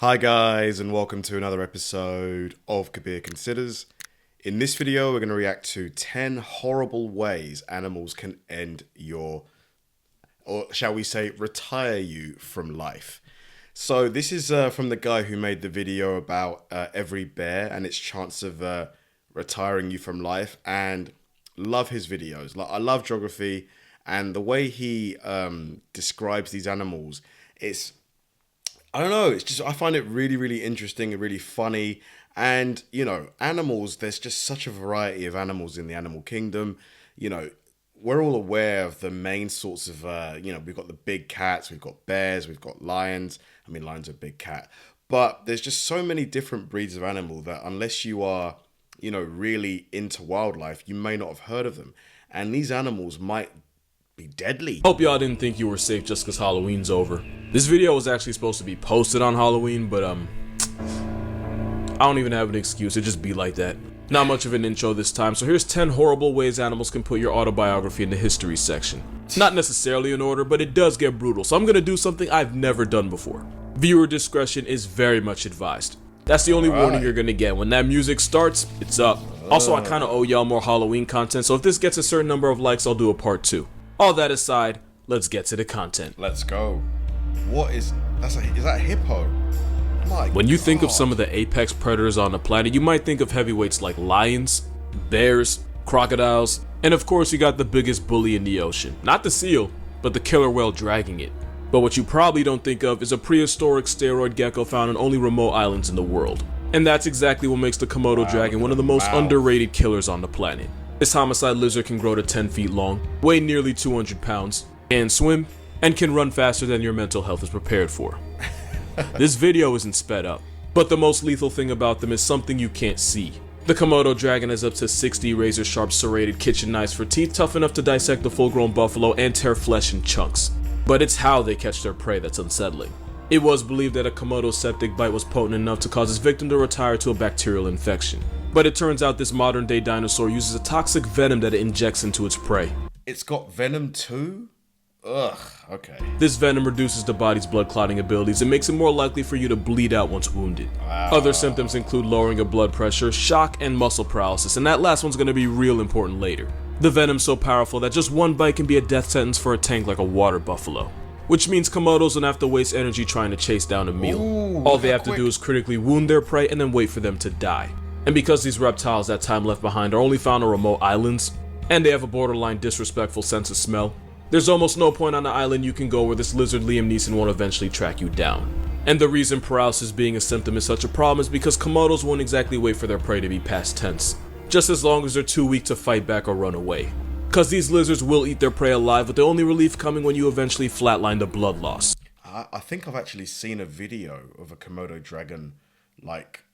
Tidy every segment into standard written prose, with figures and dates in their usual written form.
Hi guys, and welcome to another episode of Kabir Considers. In this video, we're going to react to 10 horrible ways animals can end your, or shall we say, retire you from life. So this is from the guy who made the video about every bear and its chance of retiring you from life, and love his videos. Like, I love geography, and the way he describes these animals, I don't know, it's just, I find it really, really interesting and really funny. And, you know, animals, there's just such a variety of animals in the animal kingdom. You know, we're all aware of the main sorts of, we've got the big cats, we've got bears, we've got lions. I mean, lions are a big cat. But there's just so many different breeds of animal that unless you are, you know, really into wildlife, you may not have heard of them. And these animals might be deadly. Hope y'all didn't think you were safe just because Halloween's over. This video was actually supposed to be posted on Halloween, but I don't even have an excuse, it just be like that. Not much of an intro this time, so here's 10 horrible ways animals can put your autobiography in the history section. Not necessarily in order, but it does get brutal, so I'm gonna do something I've never done before. Viewer discretion is very much advised. That's the only warning you're gonna get. When that music starts, it's up. Also, I kinda owe y'all more Halloween content, so if this gets a certain number of likes, I'll do a part 2. All that aside, let's get to the content. Let's go. What is that Hippo? When you think of some of the apex predators on the planet, you might think of heavyweights like lions, bears, crocodiles, and of course you got the biggest bully in the ocean. Not the seal, but the killer whale dragging it. But what you probably don't think of is a prehistoric steroid gecko found on only remote islands in the world. And that's exactly what makes the Komodo Dragon one of the most underrated killers on the planet. This homicide lizard can grow to 10 feet long, weigh nearly 200 pounds, can swim, and can run faster than your mental health is prepared for. This video isn't sped up, but the most lethal thing about them is something you can't see. The Komodo Dragon has up to 60 razor-sharp serrated kitchen knives for teeth tough enough to dissect the full-grown buffalo and tear flesh in chunks. But it's how they catch their prey that's unsettling. It was believed that a Komodo's septic bite was potent enough to cause its victim to retire to a bacterial infection. But it turns out this modern-day dinosaur uses a toxic venom that it injects into its prey. It's got venom too? Ugh, okay. This venom reduces the body's blood clotting abilities and makes it more likely for you to bleed out once wounded. Other symptoms include lowering of blood pressure, shock, and muscle paralysis, and that last one's gonna be real important later. The venom's so powerful that just one bite can be a death sentence for a tank like a water buffalo. Which means Komodos don't have to waste energy trying to chase down a meal. All they have to do is critically wound their prey and then wait for them to die. And because these reptiles that time left behind are only found on remote islands, and they have a borderline disrespectful sense of smell, there's almost no point on the island you can go where this lizard Liam Neeson won't eventually track you down. And the reason paralysis being a symptom is such a problem is because Komodos won't exactly wait for their prey to be past tense, just as long as they're too weak to fight back or run away. Cause these lizards will eat their prey alive, with the only relief coming when you eventually flatline the blood loss. I think I've actually seen a video of a Komodo dragon, like,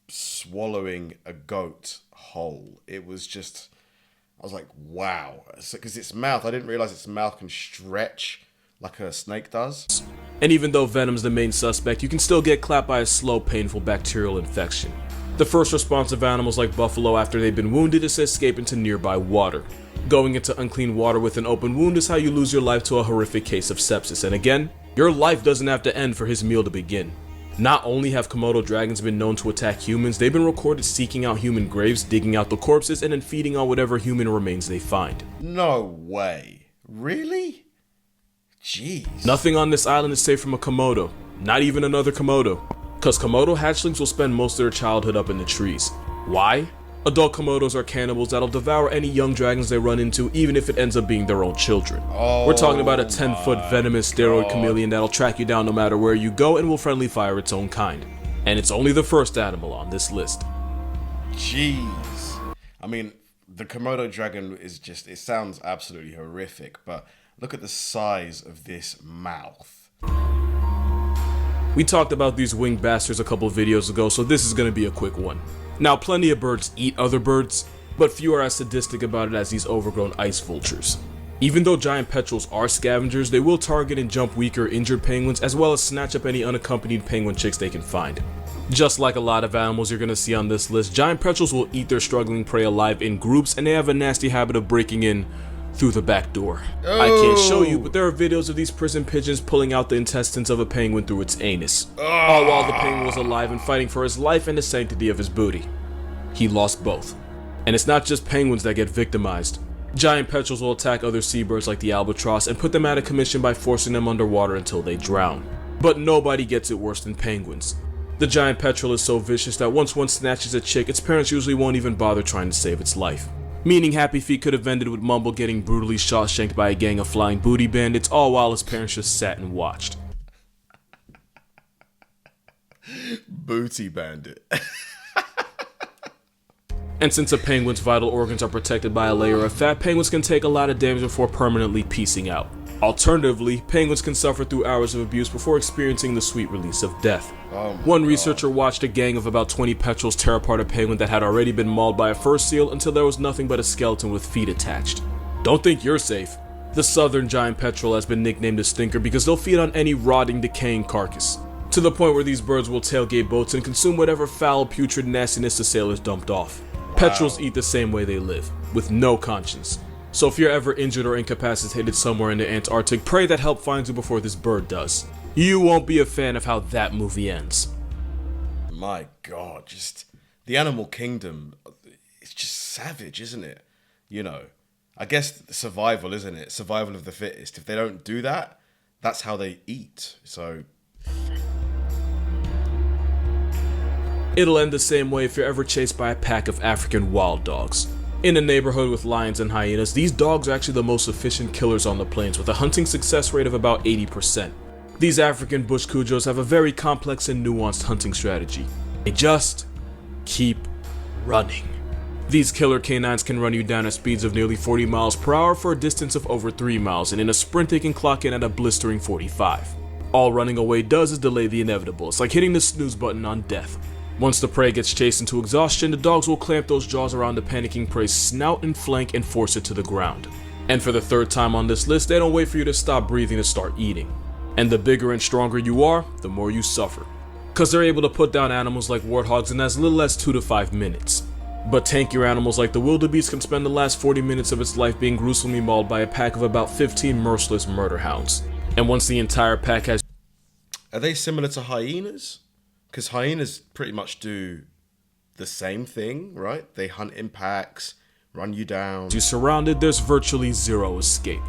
swallowing a goat whole. It was just, I was like, wow. Because its mouth, I didn't realize its mouth can stretch like a snake does. And even though venom's the main suspect, you can still get clapped by a slow, painful bacterial infection. The first response of animals like buffalo after they've been wounded is to escape into nearby water. Going into unclean water with an open wound is how you lose your life to a horrific case of sepsis, and again, your life doesn't have to end for his meal to begin. Not only have Komodo dragons been known to attack humans, they've been recorded seeking out human graves, digging out the corpses, and then feeding on whatever human remains they find. No way. Really? Jeez. Nothing on this island is safe from a Komodo. Not even another Komodo. Cause Komodo hatchlings will spend most of their childhood up in the trees. Why? Adult Komodos are cannibals that'll devour any young dragons they run into, even if it ends up being their own children. We're talking about a 10-foot venomous steroid chameleon that'll track you down no matter where you go and will friendly fire its own kind. And it's only the first animal on this list. Jeez. I mean, the Komodo dragon is just, it sounds absolutely horrific, but look at the size of this mouth. We talked about these winged bastards a couple videos ago, so this is gonna be a quick one. Now, plenty of birds eat other birds, but few are as sadistic about it as these overgrown ice vultures. Even though giant petrels are scavengers, they will target and jump weak or injured penguins, as well as snatch up any unaccompanied penguin chicks they can find. Just like a lot of animals you're gonna see on this list, giant petrels will eat their struggling prey alive in groups, and they have a nasty habit of breaking in through the back door. I can't show you, but there are videos of these prison pigeons pulling out the intestines of a penguin through its anus, all while the penguin was alive and fighting for his life and the sanctity of his booty. He lost both. And it's not just penguins that get victimized. Giant petrels will attack other seabirds like the albatross and put them out of commission by forcing them underwater until they drown. But nobody gets it worse than penguins. The giant petrel is so vicious that once one snatches a chick, its parents usually won't even bother trying to save its life. Meaning Happy Feet could have ended with Mumble getting brutally shot-shanked by a gang of flying booty bandits, all while his parents just sat and watched. Booty bandit. And since a penguin's vital organs are protected by a layer of fat, penguins can take a lot of damage before permanently peacing out. Alternatively, penguins can suffer through hours of abuse before experiencing the sweet release of death. One researcher watched a gang of about 20 petrels tear apart a penguin that had already been mauled by a fur seal until there was nothing but a skeleton with feet attached. Don't think you're safe. The southern giant petrel has been nicknamed a stinker because they'll feed on any rotting, decaying carcass, to the point where these birds will tailgate boats and consume whatever foul, putrid nastiness the sailors dumped off. Petrels eat the same way they live, with no conscience. So if you're ever injured or incapacitated somewhere in the Antarctic, pray that help finds you before this bird does. You won't be a fan of how that movie ends. My God, just the animal kingdom, it's just savage, isn't it? You know, I guess survival, isn't it? Survival of the fittest. If they don't do that, that's how they eat. So it'll end the same way if you're ever chased by a pack of African wild dogs. In a neighborhood with lions and hyenas, these dogs are actually the most efficient killers on the plains, with a hunting success rate of about 80%. These African bush cujos have a very complex and nuanced hunting strategy. They just keep running. These killer canines can run you down at speeds of nearly 40 miles per hour for a distance of over 3 miles, and in a sprint they can clock in at a blistering 45. All running away does is delay the inevitable. It's like hitting the snooze button on death. Once the prey gets chased into exhaustion, the dogs will clamp those jaws around the panicking prey's snout and flank and force it to the ground. And for the third time on this list, they don't wait for you to stop breathing to start eating. And the bigger and stronger you are, the more you suffer. Cause they're able to put down animals like warthogs in as little as 2 to 5 minutes. But tankier animals like the wildebeest can spend the last 40 minutes of its life being gruesomely mauled by a pack of about 15 merciless murder hounds. And once the entire pack has... Are they similar to hyenas? Because hyenas pretty much do the same thing, right? They hunt in packs, run you down. You surrounded, there's virtually zero escape.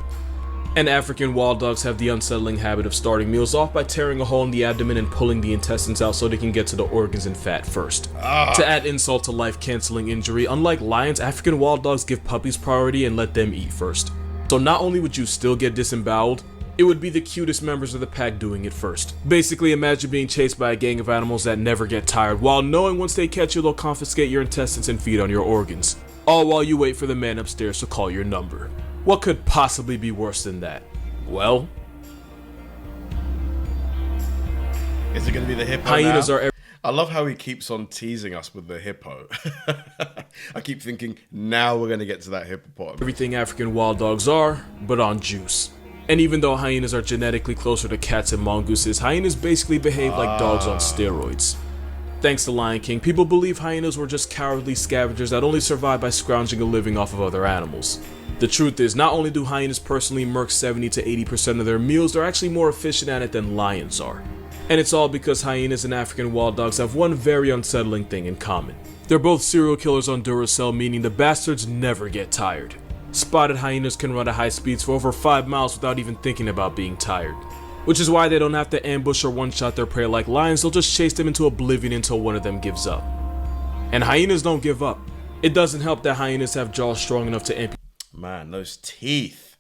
And African wild dogs have the unsettling habit of starting meals off by tearing a hole in the abdomen and pulling the intestines out so they can get to the organs and fat first. To add insult to life-canceling injury, unlike lions, African wild dogs give puppies priority and let them eat first. So not only would you still get disemboweled, it would be the cutest members of the pack doing it first. Basically, imagine being chased by a gang of animals that never get tired, while knowing once they catch you, they'll confiscate your intestines and feed on your organs. All while you wait for the man upstairs to call your number. What could possibly be worse than that? Well... Is it going to be the hippo hyenas now? Are... I love how he keeps on teasing us with the hippo. I keep thinking, now we're going to get to that hippopotamus. Everything African wild dogs are, but on juice. And even though hyenas are genetically closer to cats and mongooses, hyenas basically behave like dogs on steroids. Thanks to Lion King, people believe hyenas were just cowardly scavengers that only survived by scrounging a living off of other animals. The truth is, not only do hyenas personally murk 70 to 80% of their meals, they're actually more efficient at it than lions are. And it's all because hyenas and African wild dogs have one very unsettling thing in common. They're both serial killers on Duracell, meaning the bastards never get tired. Spotted hyenas can run at high speeds for over 5 miles without even thinking about being tired. Which is why they don't have to ambush or one-shot their prey like lions, they'll just chase them into oblivion until one of them gives up. And hyenas don't give up. It doesn't help that hyenas have jaws strong enough to amputate. Man, those teeth.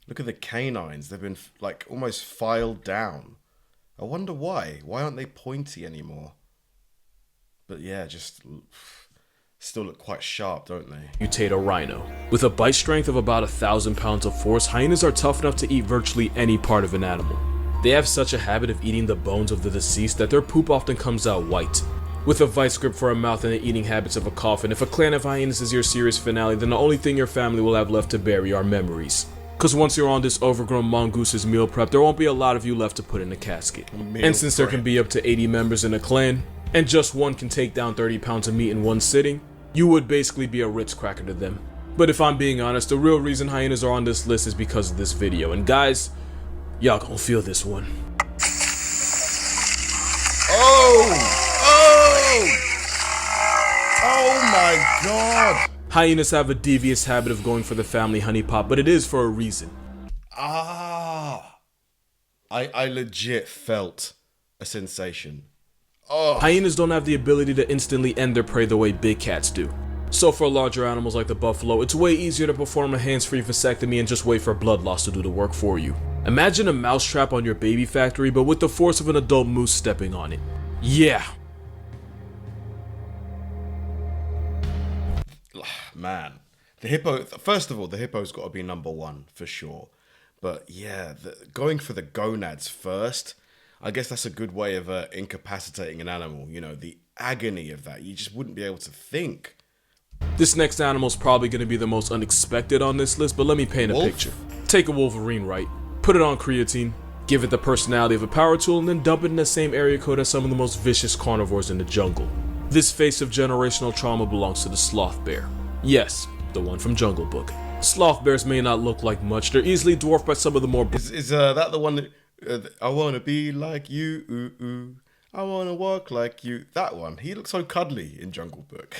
Look at the canines. They've been like almost filed down. I wonder why. Why aren't they pointy anymore? But yeah, just... still look quite sharp, don't they? Mutate a rhino. With a bite strength of about 1,000 pounds of force, hyenas are tough enough to eat virtually any part of an animal. They have such a habit of eating the bones of the deceased that their poop often comes out white. With a vice grip for a mouth and the eating habits of a coffin, if a clan of hyenas is your series finale, then the only thing your family will have left to bury are memories. Cause once you're on this overgrown mongoose's meal prep, there won't be a lot of you left to put in a casket. And since there can be up to 80 members in a clan, and just one can take down 30 pounds of meat in one sitting, you would basically be a Ritz cracker to them. But if I'm being honest, the real reason hyenas are on this list is because of this video. And guys, y'all gonna feel this one. Oh my god! Hyenas have a devious habit of going for the family honeypot, but it is for a reason. I legit felt a sensation. Hyenas don't have the ability to instantly end their prey the way big cats do. So for larger animals like the buffalo, it's way easier to perform a hands-free vasectomy and just wait for blood loss to do the work for you. Imagine a mousetrap on your baby factory, but with the force of an adult moose stepping on it. Yeah. Man, the hippo, first of all, the hippo's got to be number one for sure. But yeah, going for the gonads first, I guess that's a good way of incapacitating an animal. You know, the agony of that, you just wouldn't be able to think. This next animal is probably going to be the most unexpected on this list, but let me paint a picture. Take a wolverine, right? Put it on creatine, give it the personality of a power tool, and then dump it in the same area code as some of the most vicious carnivores in the jungle. This face of generational trauma belongs to the sloth bear. Yes, the one from Jungle Book. Sloth bears may not look like much, they're easily dwarfed by some of the more... Is that the one that... I wanna be like you, ooh, ooh. I wanna walk like you. That one. He looks so cuddly in Jungle Book.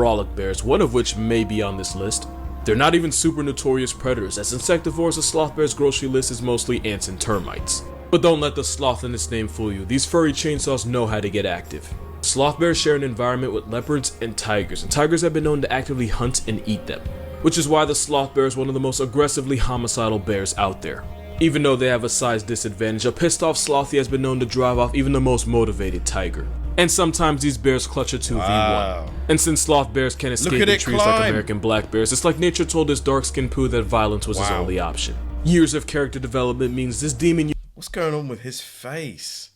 brolic bears, one of which may be on this list. They're not even super notorious predators, as insectivores, the sloth bear's grocery list is mostly ants and termites. But don't let the sloth in its name fool you, these furry chainsaws know how to get active. Sloth bears share an environment with leopards and tigers have been known to actively hunt and eat them, which is why the sloth bear is one of the most aggressively homicidal bears out there. Even though they have a size disadvantage, a pissed off slothy has been known to drive off even the most motivated tiger. And sometimes these bears clutch a 2v1. Wow. And since sloth bears can escape in trees like American black bears, it's like nature told this dark-skinned poo that violence was his only option. Years of character development means this demon... What's going on with his face?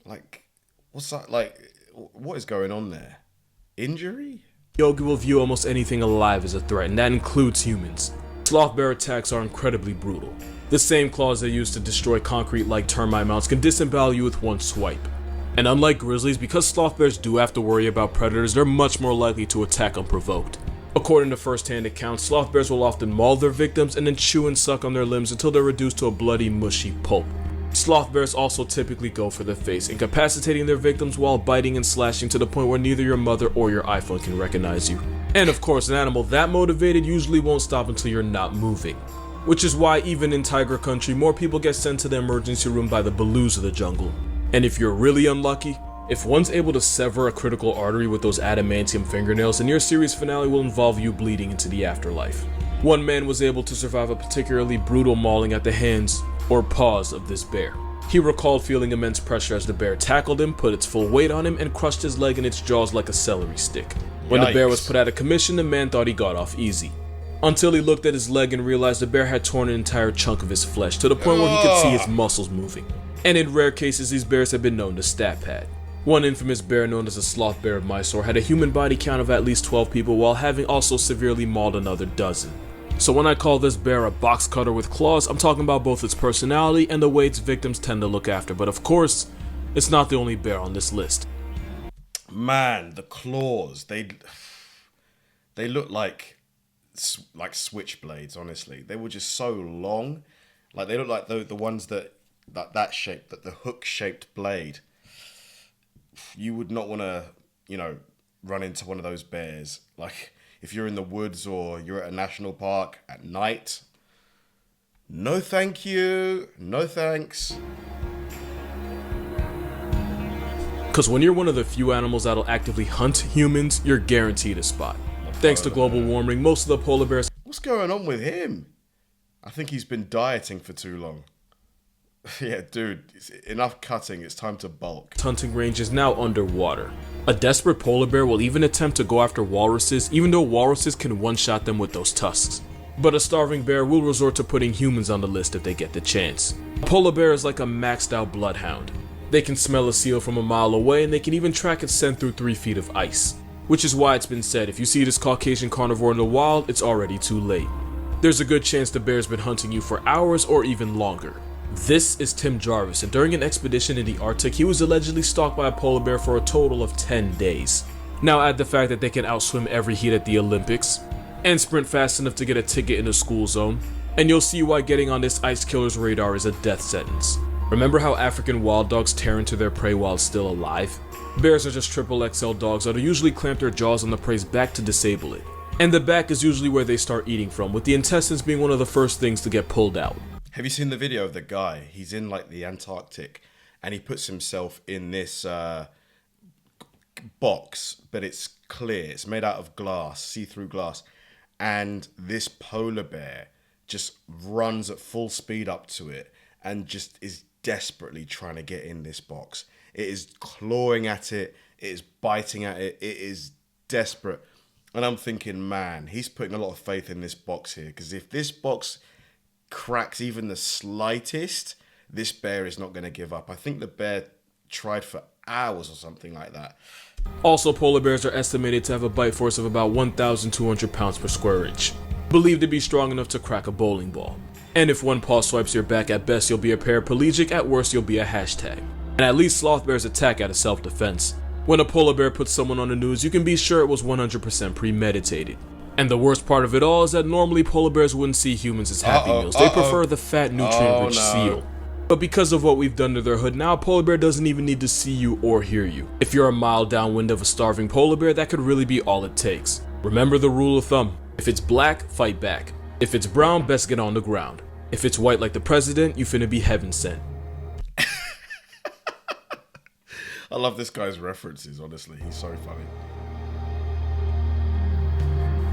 Like, what's that, like, what is going on there? Injury? Yogi will view almost anything alive as a threat, and that includes humans. Sloth bear attacks are incredibly brutal. The same claws they use to destroy concrete like termite mounts can disembowel you with one swipe. And unlike grizzlies, because sloth bears do have to worry about predators, they're much more likely to attack unprovoked. According to first-hand accounts, sloth bears will often maul their victims and then chew and suck on their limbs until they're reduced to a bloody, mushy pulp. Sloth bears also typically go for the face, incapacitating their victims while biting and slashing to the point where neither your mother or your iPhone can recognize you. And of course, an animal that motivated usually won't stop until you're not moving. Which is why even in tiger country, more people get sent to the emergency room by the Baloos of the jungle. And if you're really unlucky, if one's able to sever a critical artery with those adamantium fingernails, then your series finale will involve you bleeding into the afterlife. One man was able to survive a particularly brutal mauling at the hands or paws of this bear. He recalled feeling immense pressure as the bear tackled him, put its full weight on him, and crushed his leg in its jaws like a celery stick. When the bear was put out of commission, the man thought he got off easy. Until he looked at his leg and realized the bear had torn an entire chunk of his flesh, to the point where he could see his muscles moving. And in rare cases, these bears have been known to stat pad. One infamous bear known as the Sloth Bear of Mysore had a human body count of at least 12 people while having also severely mauled another dozen. So when I call this bear a box cutter with claws, I'm talking about both its personality and the way its victims tend to look after. But of course, it's not the only bear on this list. Man, the claws, they look like switchblades, honestly. They were just so long. Like, they look like the ones that shape, that the hook-shaped blade. You would not want to, run into one of those bears. Like, if you're in the woods or you're at a national park at night, no thank you, no thanks. Because when you're one of the few animals that'll actively hunt humans, you're guaranteed a spot. Thanks to global warming, most of the polar bears... What's going on with him? I think he's been dieting for too long. Yeah, dude, enough cutting, it's time to bulk. Hunting range is now underwater. A desperate polar bear will even attempt to go after walruses, even though walruses can one-shot them with those tusks. But a starving bear will resort to putting humans on the list if they get the chance. A polar bear is like a maxed out bloodhound. They can smell a seal from a mile away, and they can even track its scent through 3 feet of ice. Which is why it's been said, if you see this Caucasian carnivore in the wild, it's already too late. There's a good chance the bear's been hunting you for hours or even longer. This is Tim Jarvis, and during an expedition in the Arctic, he was allegedly stalked by a polar bear for a total of 10 days. Now add the fact that they can outswim every heat at the Olympics, and sprint fast enough to get a ticket in a school zone, and you'll see why getting on this ice killer's radar is a death sentence. Remember how African wild dogs tear into their prey while still alive? Bears are just triple XL dogs that'll usually clamp their jaws on the prey's back to disable it. And the back is usually where they start eating from, with the intestines being one of the first things to get pulled out. Have you seen the video of the guy? He's in like the Antarctic and he puts himself in this box, but it's clear. It's made out of glass, see-through glass. And this polar bear just runs at full speed up to it and just is desperately trying to get in this box. It is clawing at it. It is biting at it. It is desperate. And I'm thinking, man, he's putting a lot of faith in this box here. Because if this box cracks even the slightest, this bear is not going to give up. I think the bear tried for hours or something like that. Also, polar bears are estimated to have a bite force of about 1,200 pounds per square inch, believed to be strong enough to crack a bowling ball. And if one paw swipes your back, at best you'll be a paraplegic, at worst you'll be a hashtag. And at least sloth bears attack out of self-defense. When a polar bear puts someone on the news, you can be sure it was 100% premeditated. And the worst part of it all is that normally polar bears wouldn't see humans as happy meals. They prefer the fat, nutrient-rich seal. But because of what we've done to their hood, now a polar bear doesn't even need to see you or hear you. If you're a mile downwind of a starving polar bear, that could really be all it takes. Remember the rule of thumb. If it's black, fight back. If it's brown, best get on the ground. If it's white like the president, you finna be heaven sent. I love this guy's references, honestly. He's so funny.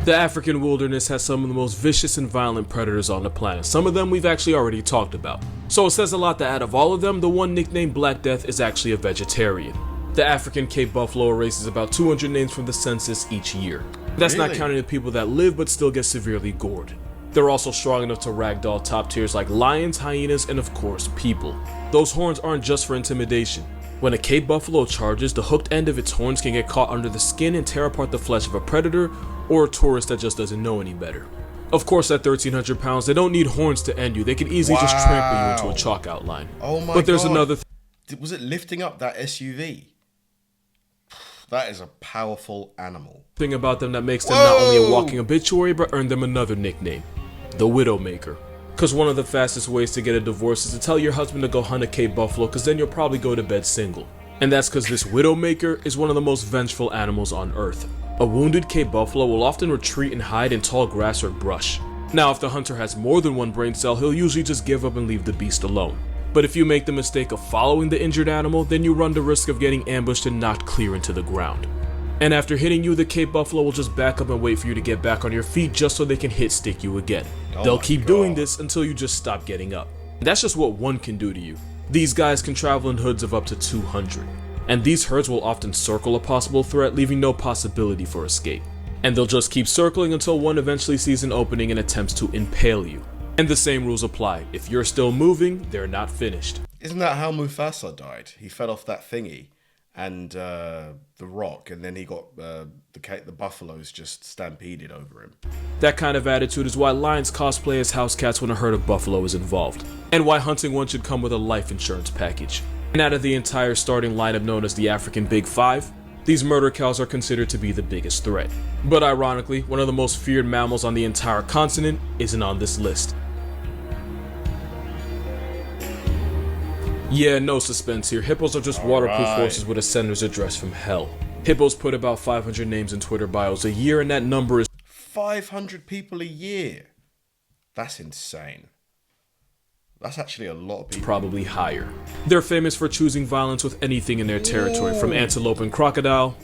The African wilderness has some of the most vicious and violent predators on the planet. Some of them we've actually already talked about. So it says a lot that out of all of them, the one nicknamed Black Death is actually a vegetarian. The African Cape Buffalo erases about 200 names from the census each year. That's not counting the people that live but still get severely gored. They're also strong enough to ragdoll top tiers like lions, hyenas, and of course, people. Those horns aren't just for intimidation. When a Cape Buffalo charges, the hooked end of its horns can get caught under the skin and tear apart the flesh of a predator or a tourist that just doesn't know any better. Of course, at 1,300 pounds, they don't need horns to end you. They can easily just trample you into a chalk outline. Oh my god. But there's another was it lifting up that SUV? That is a powerful animal. Thing about them that makes them not only a walking obituary, but earned them another nickname, the Widowmaker. Because one of the fastest ways to get a divorce is to tell your husband to go hunt a Cape Buffalo, because then you'll probably go to bed single. And that's because this Widowmaker is one of the most vengeful animals on Earth. A wounded Cape Buffalo will often retreat and hide in tall grass or brush. Now, if the hunter has more than one brain cell, he'll usually just give up and leave the beast alone. But if you make the mistake of following the injured animal, then you run the risk of getting ambushed and knocked clear into the ground. And after hitting you, the Cape Buffalo will just back up and wait for you to get back on your feet just so they can hit stick you again. They'll keep doing this until you just stop getting up. And that's just what one can do to you. These guys can travel in hoods of up to 200. And these herds will often circle a possible threat, leaving no possibility for escape. And they'll just keep circling until one eventually sees an opening and attempts to impale you. And the same rules apply. If you're still moving, they're not finished. Isn't that how Mufasa died? He fell off that thingy and the rock, and then he got the buffaloes just stampeded over him. That kind of attitude is why lions cosplay as house cats when a herd of buffalo is involved, and why hunting one should come with a life insurance package. And out of the entire starting lineup known as the African Big Five, these murder cows are considered to be the biggest threat. But ironically, one of the most feared mammals on the entire continent isn't on this list. Yeah, no suspense here. Hippos are just waterproof horses with a sender's address from hell. Hippos put about 500 names in Twitter bios a year, and that number is 500 people a year. That's insane. That's actually a lot of people. Probably higher. They're famous for choosing violence with anything in their territory, from antelope and crocodile,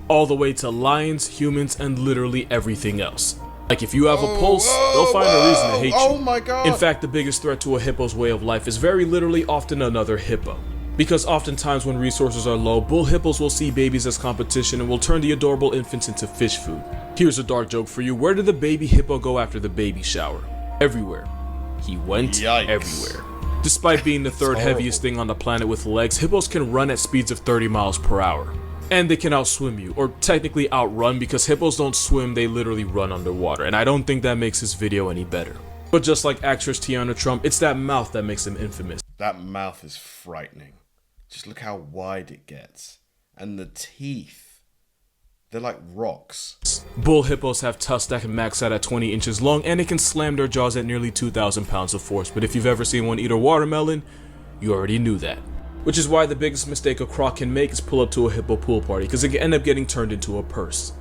all the way to lions, humans, and literally everything else. Like if you have a pulse, they'll find a reason to hate you. Oh my god! In fact, the biggest threat to a hippo's way of life is very literally often another hippo. Because oftentimes when resources are low, bull hippos will see babies as competition and will turn the adorable infants into fish food. Here's a dark joke for you. Where did the baby hippo go after the baby shower? Everywhere. He went everywhere. Despite being the third heaviest thing on the planet with legs, hippos can run at speeds of 30 miles per hour. And they can outswim you, or technically outrun, because hippos don't swim, they literally run underwater. And I don't think that makes this video any better. But just like actress Tiana Trump, it's that mouth that makes him infamous. That mouth is frightening. Just look how wide it gets. And the teeth. They're like rocks. Bull hippos have tusks that can max out at 20 inches long, and they can slam their jaws at nearly 2,000 pounds of force. But if you've ever seen one eat a watermelon, you already knew that. Which is why the biggest mistake a croc can make is pull up to a hippo pool party, because it can end up getting turned into a purse.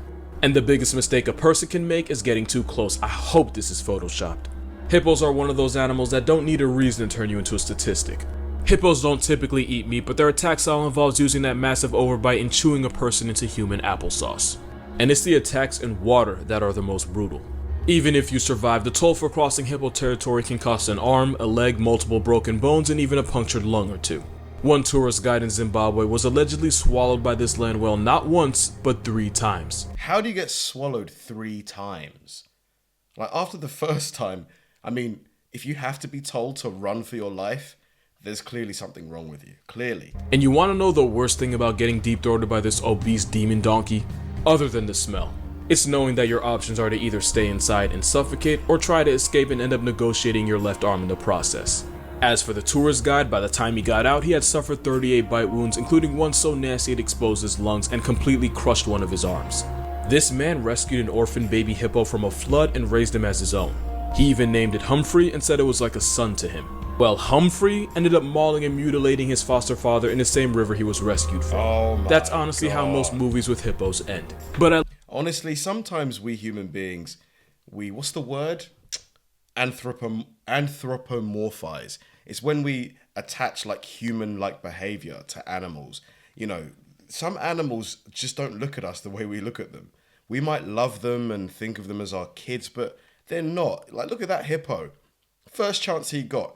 And the biggest mistake a person can make is getting too close. I hope this is photoshopped. Hippos are one of those animals that don't need a reason to turn you into a statistic. Hippos don't typically eat meat, but their attack style involves using that massive overbite and chewing a person into human applesauce. And it's the attacks in water that are the most brutal. Even if you survive, the toll for crossing hippo territory can cost an arm, a leg, multiple broken bones, and even a punctured lung or two. One tourist guide in Zimbabwe was allegedly swallowed by this land whale not once, but 3 times. How do you get swallowed 3 times? Like, after the first time, I mean, if you have to be told to run for your life, there's clearly something wrong with you. Clearly. And you want to know the worst thing about getting deep-throated by this obese demon donkey? Other than the smell. It's knowing that your options are to either stay inside and suffocate, or try to escape and end up negotiating your left arm in the process. As for the tourist guide, by the time he got out, he had suffered 38 bite wounds, including one so nasty it exposed his lungs and completely crushed one of his arms. This man rescued an orphan baby hippo from a flood and raised him as his own. He even named it Humphrey and said it was like a son to him. Well, Humphrey ended up mauling and mutilating his foster father in the same river he was rescued from. Oh my That's honestly God. how most movies with hippos end. But honestly, sometimes we human beings, what's the word? Anthropomorphize. It's when we attach like human-like behavior to animals. You know, some animals just don't look at us the way we look at them. We might love them and think of them as our kids, but they're not. Like, look at that hippo. First chance he got,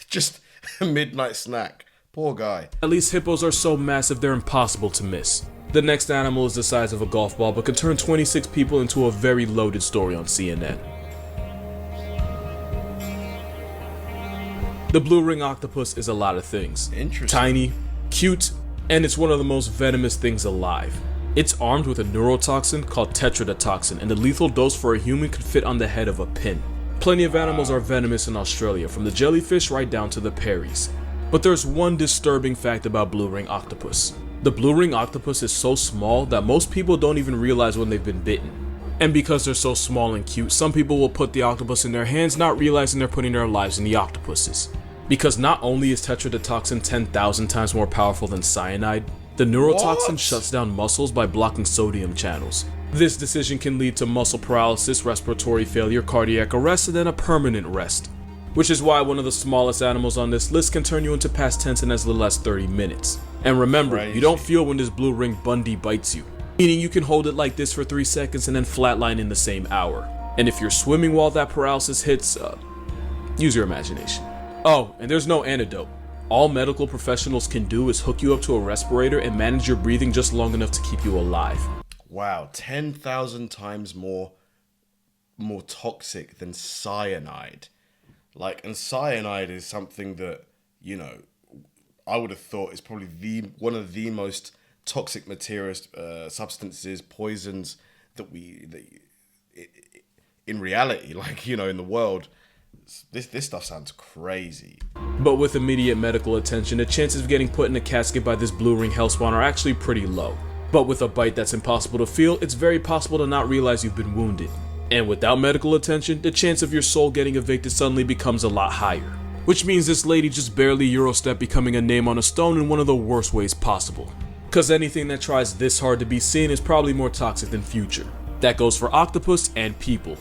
just a midnight snack. Poor guy. At least hippos are so massive they're impossible to miss. The next animal is the size of a golf ball, but can turn 26 people into a very loaded story on CNN. The blue ring octopus is a lot of things. Interesting. Tiny, cute, and it's one of the most venomous things alive. It's armed with a neurotoxin called tetrodotoxin, and the lethal dose for a human could fit on the head of a pin. Plenty of animals are venomous in Australia, from the jellyfish right down to the peris. But there's one disturbing fact about blue ring octopus. The blue ring octopus is so small that most people don't even realize when they've been bitten. And because they're so small and cute, some people will put the octopus in their hands not realizing they're putting their lives in the octopus's. Because not only is tetrodotoxin 10,000 times more powerful than cyanide, the neurotoxin shuts down muscles by blocking sodium channels. This decision can lead to muscle paralysis, respiratory failure, cardiac arrest, and then a permanent rest. Which is why one of the smallest animals on this list can turn you into past tense in as little as 30 minutes. And remember, you don't feel when this blue ring Bundy bites you. Meaning you can hold it like this for 3 seconds and then flatline in the same hour. And if you're swimming while that paralysis hits, use your imagination. Oh, and there's no antidote. All medical professionals can do is hook you up to a respirator and manage your breathing just long enough to keep you alive. Wow, 10,000 times more toxic than cyanide. Like, and cyanide is something that, you know, I would have thought is probably one of the most toxic materials, substances, poisons that in reality, like, you know, in the world. This stuff sounds crazy. But with immediate medical attention, the chances of getting put in a casket by this blue ring hellspawn are actually pretty low. But with a bite that's impossible to feel, it's very possible to not realize you've been wounded. And without medical attention, the chance of your soul getting evicted suddenly becomes a lot higher. Which means this lady just barely Eurostep becoming a name on a stone in one of the worst ways possible. Cause anything that tries this hard to be seen is probably more toxic than future. That goes for octopus and people.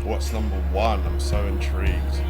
What's number 1? I'm so intrigued.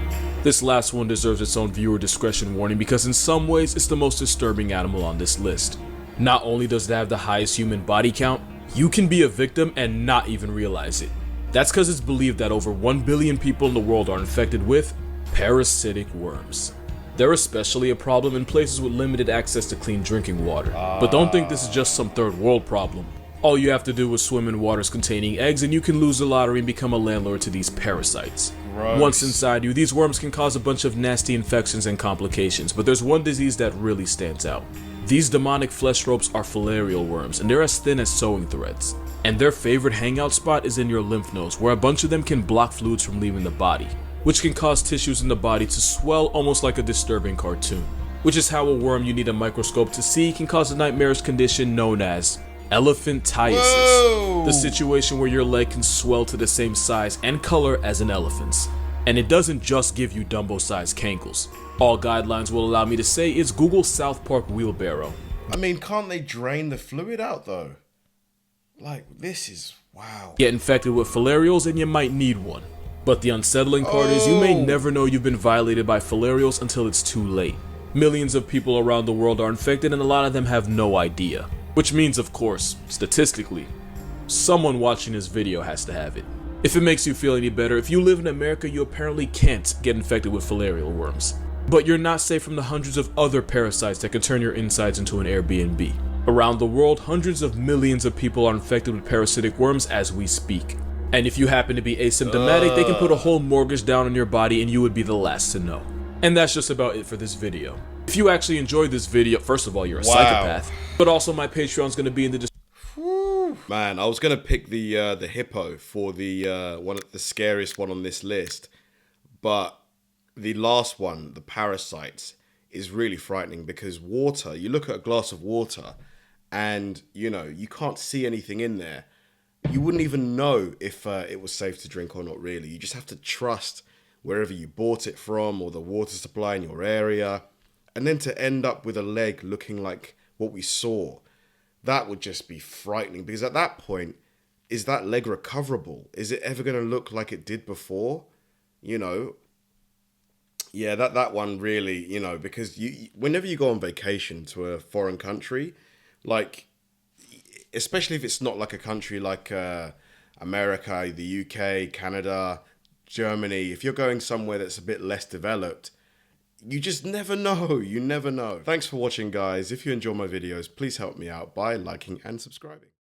This last one deserves its own viewer discretion warning because in some ways it's the most disturbing animal on this list. Not only does it have the highest human body count, you can be a victim and not even realize it. That's because it's believed that over 1 billion people in the world are infected with parasitic worms. They're especially a problem in places with limited access to clean drinking water. But don't think this is just some third world problem. All you have to do is swim in waters containing eggs and you can lose the lottery and become a landlord to these parasites. Gross. Once inside you, these worms can cause a bunch of nasty infections and complications, but there's one disease that really stands out. These demonic flesh ropes are filarial worms, and they're as thin as sewing threads. And their favorite hangout spot is in your lymph nodes, where a bunch of them can block fluids from leaving the body, which can cause tissues in the body to swell almost like a disturbing cartoon. Which is how a worm you need a microscope to see can cause a nightmarish condition known as elephantiasis, Whoa! the situation where your leg can swell to the same size and color as an elephant's. And it doesn't just give you Dumbo-sized cankles. All guidelines will allow me to say is Google South Park wheelbarrow. I mean, can't they drain the fluid out though? Like, this is, wow. Get infected with filarials and you might need one. But the unsettling part is you may never know you've been violated by filarials until it's too late. Millions of people around the world are infected and a lot of them have no idea. Which means, of course, statistically, someone watching this video has to have it. If it makes you feel any better, if you live in America, you apparently can't get infected with filarial worms. But you're not safe from the hundreds of other parasites that can turn your insides into an Airbnb. Around the world, hundreds of millions of people are infected with parasitic worms as we speak. And if you happen to be asymptomatic, they can put a whole mortgage down on your body and you would be the last to know. And that's just about it for this video. If you actually enjoyed this video, first of all, you're a psychopath, but also my Patreon's going to be in the description. Man, I was gonna pick the hippo for the one of the scariest one on this list, but the last one, the parasites, is really frightening because water. You look at a glass of water, and you know you can't see anything in there. You wouldn't even know if it was safe to drink or not. Really, you just have to trust wherever you bought it from or the water supply in your area, and then to end up with a leg looking like what we saw. That would just be frightening because at that point, is that leg recoverable? Is it ever going to look like it did before? You know, yeah, that one really, you know, because whenever you go on vacation to a foreign country, like, especially if it's not like a country like America, the UK, Canada, Germany, if you're going somewhere that's a bit less developed, you just never know. You never know. Thanks for watching, guys. If you enjoy my videos, please help me out by liking and subscribing.